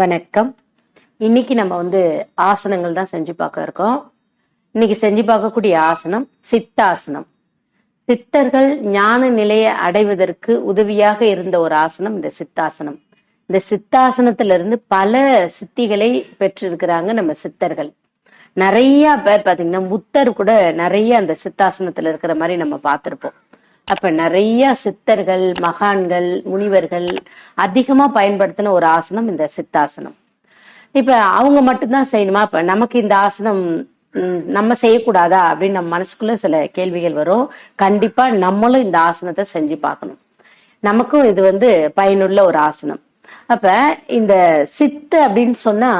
வணக்கம். இன்னைக்கு நம்ம ஆசனங்கள் தான் செஞ்சு பார்க்க இருக்கோம். இன்னைக்கு செஞ்சு பார்க்கக்கூடிய ஆசனம் சித்தாசனம். சித்தர்கள் ஞான நிலையை அடைவதற்கு உதவியாக இருந்த ஒரு ஆசனம் இந்த சித்தாசனம். இந்த சித்தாசனத்திலிருந்து பல சித்திகளை பெற்றிருக்கிறாங்க நம்ம சித்தர்கள். நிறைய பேர் பாத்தீங்கன்னா புத்தர் கூட நிறைய அந்த சித்தாசனத்துல இருக்கிற மாதிரி நம்ம பார்த்திருப்போம். அப்ப நிறைய சித்தர்கள், மகான்கள், முனிவர்கள் அதிகமா பயன்படுத்தின ஒரு ஆசனம் இந்த சித்தாசனம். இப்ப அவங்க மட்டும்தான் செய்யணுமா? இப்ப நமக்கு இந்த ஆசனம் நம்ம செய்யக்கூடாதா அப்படின்னு நம்ம மனசுக்குள்ள சில கேள்விகள் வரும். கண்டிப்பா நம்மளும் இந்த ஆசனத்தை செஞ்சு பார்க்கணும். நமக்கும் இது பயனுள்ள ஒரு ஆசனம். அப்ப இந்த சித்து அப்படின்னு சொன்னா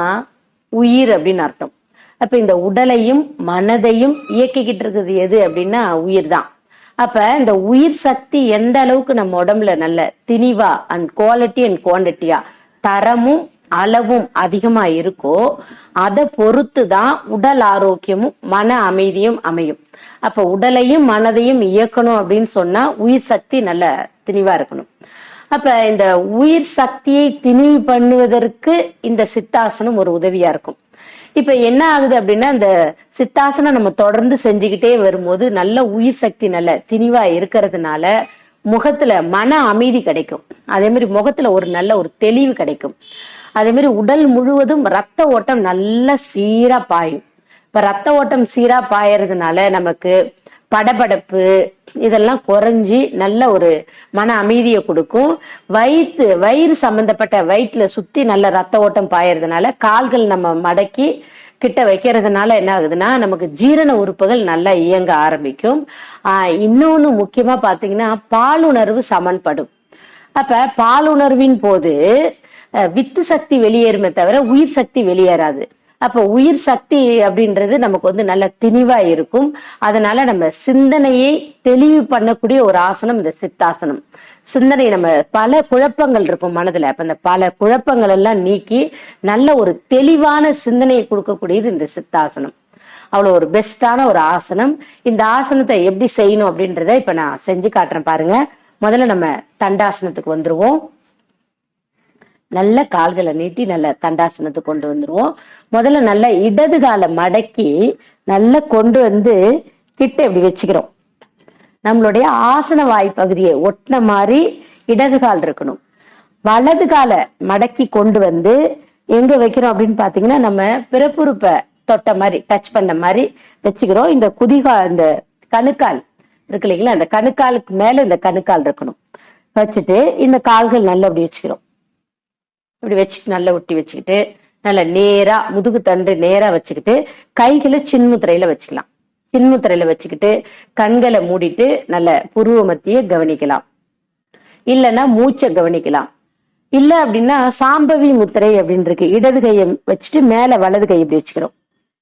உயிர் அப்படின்னு அர்த்தம். அப்ப இந்த உடலையும் மனதையும் இயக்கிக்கிட்டு இருக்குது எது அப்படின்னா உயிர் தான். அப்ப இந்த உயிர் சக்தி எந்த அளவுக்கு நம்ம உடம்புல நல்ல திணிவா அண்ட் குவாலிட்டி அண்ட் குவான்டிட்டியா தரமும் அளவும் அதிகமா இருக்கோ அதை பொறுத்துதான் உடல் ஆரோக்கியமும் மன அமைதியும் அமையும். அப்ப உடலையும் மனதையும் இயக்கணும் அப்படின்னு சொன்னா உயிர் சக்தி நல்ல திணிவா இருக்கணும். அப்ப இந்த உயிர் சக்தியை திணிவு பண்ணுவதற்கு இந்த சித்தாசனம் ஒரு உதவியா இருக்கும். இப்ப என்ன ஆகுது அப்படின்னா இந்த சித்தாசனம் நம்ம தொடர்ந்து செஞ்சுக்கிட்டே வரும்போது நல்ல உயிர் சக்தி நல்ல திணிவா இருக்கிறதுனால முகத்துல மன அமைதி கிடைக்கும். அதே மாதிரி முகத்துல நல்ல ஒரு தெளிவு கிடைக்கும். அதே மாதிரி உடல் முழுவதும் ரத்த ஓட்டம் நல்ல சீரா பாயும். இப்ப ரத்த ஓட்டம் சீரா பாயறதுனால நமக்கு படபடப்பு இதெல்லாம் குறைஞ்சி நல்ல ஒரு மன அமைதியை கொடுக்கும். வயிறு சம்பந்தப்பட்ட வயிற்றுல சுத்தி நல்ல ரத்த ஓட்டம் பாயறதுனால கால்கள் நம்ம மடக்கி கிட்ட வைக்கிறதுனால என்ன ஆகுதுன்னா நமக்கு ஜீரண உறுப்புகள் நல்லா இயங்க ஆரம்பிக்கும். இன்னொன்னு முக்கியமா பாத்தீங்கன்னா பாலுணர்வு சமன்படும். அப்ப பாலுணர்வின் போது வித்து சக்தி வெளியேறுமே தவிர உயிர் சக்தி வெளியேறாது. அப்ப உயிர் சக்தி அப்படின்றது நமக்கு நல்ல திணிவா இருக்கும். அதனால நம்ம சிந்தனையை தெளிவு பண்ணக்கூடிய ஒரு ஆசனம் இந்த சித்தாசனம். சிந்தனை நம்ம பல குழப்பங்கள் இருக்கும் மனதுல. அப்ப இந்த பல குழப்பங்கள் எல்லாம் நீக்கி நல்ல ஒரு தெளிவான சிந்தனையை கொடுக்கக்கூடியது இந்த சித்தாசனம். அவ்வளவு ஒரு பெஸ்டான ஒரு ஆசனம். இந்த ஆசனத்தை எப்படி செய்யணும் அப்படின்றத இப்ப நான் செஞ்சு காட்டுறேன் பாருங்க. முதல்ல நம்ம தண்டாசனத்துக்கு வந்துருவோம். நல்ல கால்களை நீட்டி நல்ல தண்டாசனத்துக்கு கொண்டு வந்துருவோம். முதல்ல நல்ல இடது காலை மடக்கி நல்லா கொண்டு கிட்ட இப்படி வச்சுக்கிறோம். நம்மளுடைய ஆசன வாய் பகுதியை ஒட்டின மாதிரி இடது கால் இருக்கணும். வலது காலை மடக்கி கொண்டு எங்க வைக்கிறோம் அப்படின்னு பாத்தீங்கன்னா நம்ம பிறப்புறுப்பை தொட்ட மாதிரி டச் பண்ண மாதிரி வச்சுக்கிறோம். இந்த இந்த கணுக்கால் இருக்கு இல்லைங்களா, அந்த கணுக்காலுக்கு மேல இந்த கணுக்கால் இருக்கணும். வச்சுட்டு இந்த கால்கள் நல்லா அப்படி வச்சுக்கிறோம். இப்படி வச்சுட்டு நல்லா ஒட்டி வச்சுக்கிட்டு நல்ல நேரா முதுகு தண்டு நேரா வச்சுக்கிட்டு கைகளை சின்முத்திரையில வச்சுக்கலாம். சின்முத்திரையில வச்சுக்கிட்டு கண்களை மூடிட்டு நல்ல புருவ மத்திய கவனிக்கலாம். இல்லைன்னா மூச்சை கவனிக்கலாம். இல்ல அப்படின்னா சாம்பவி முத்திரை அப்படின்னு இருக்கு. இடது கையை வச்சுட்டு மேல வலது கை இப்படி வச்சுக்கிறோம்.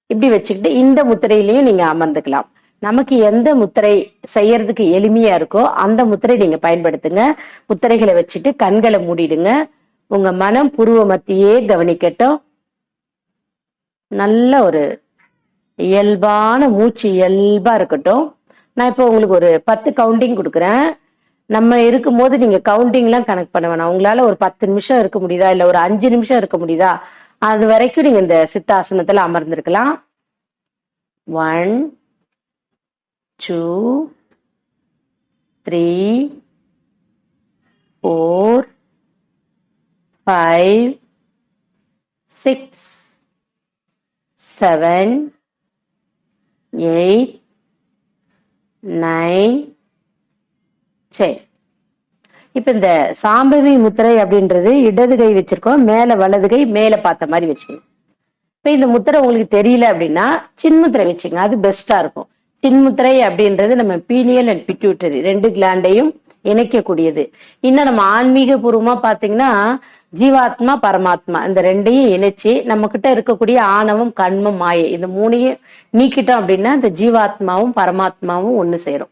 இப்படி வச்சுக்கிட்டு இந்த முத்திரையிலையும் நீங்க அமர்ந்துக்கலாம். நமக்கு எந்த முத்திரை செய்யறதுக்கு எளிமையா இருக்கோ அந்த முத்திரை நீங்க பயன்படுத்துங்க. முத்திரைகளை வச்சுட்டு கண்களை மூடிடுங்க. உங்க மனம் புருவ மத்தியே கவனிக்கட்டும். நல்ல ஒரு இயல்பான மூச்சு இயல்பா இருக்கட்டும். நான் இப்போ உங்களுக்கு ஒரு 10 கவுண்டிங் கொடுக்குறேன். நம்ம இருக்கும்போது நீங்க கவுண்டிங் எல்லாம் கனெக்ட் பண்ண வேணாம். உங்களால ஒரு 10 நிமிஷம் இருக்க முடியுதா, இல்ல ஒரு 5 நிமிஷம் இருக்க முடியுதா, அது வரைக்கும் நீங்க இந்த சித்தாசனத்துல அமர்ந்திருக்கலாம். 1 2 3 4 5 6 7 8 9. சரி, இப்ப இந்த சாம்பவி முத்திரை அப்படின்றது இடது கை வச்சிருக்கோம். மேல வலது கை மேல பார்த்த மாதிரி வச்சுக்கணும். இப்ப இந்த முத்திரை உங்களுக்கு தெரியல அப்படின்னா சின்முத்திரை வச்சுக்கோங்க, அது பெஸ்டா இருக்கும். சின்முத்திரை அப்படின்றது நம்ம பீனியல் அண்ட் பிட்யூட்டரி 2 கிளாண்டையும் இணைக்கக்கூடியது. இன்னும் நம்ம ஆன்மீக பூர்வமா பாத்தீங்கன்னா ஜீவாத்மா பரமாத்மா இந்த 2ஐயும் இணைச்சு நம்ம கிட்ட இருக்கக்கூடிய ஆணவம் கண்மம் மாயை இந்த 3ஐயும் நீக்கிட்டோம் அப்படின்னா இந்த ஜீவாத்மாவும் பரமாத்மாவும் ஒண்ணு சேரும்,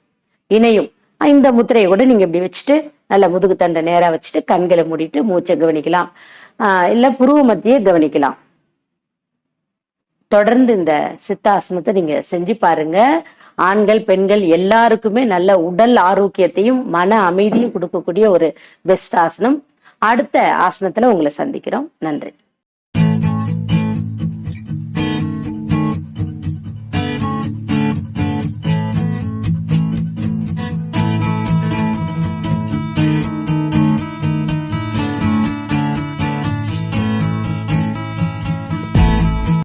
இணையும். இந்த முத்திரையை கூட நீங்க இப்படி வச்சுட்டு நல்ல முதுகு தண்டை நேரா வச்சுட்டு கண்களை மூடிட்டு மூச்சை கவனிக்கலாம். இல்ல புருவ மத்தியே கவனிக்கலாம். தொடர்ந்து இந்த சித்தாசனத்தை நீங்க செஞ்சு பாருங்க. ஆண்கள் பெண்கள் எல்லாருக்குமே நல்ல உடல் ஆரோக்கியத்தையும் மன அமைதியும் கொடுக்கக்கூடிய ஒரு பெஸ்ட் ஆசனம். அடுத்த ஆசனத்துல உங்களை சந்திக்கிறோம். நன்றி.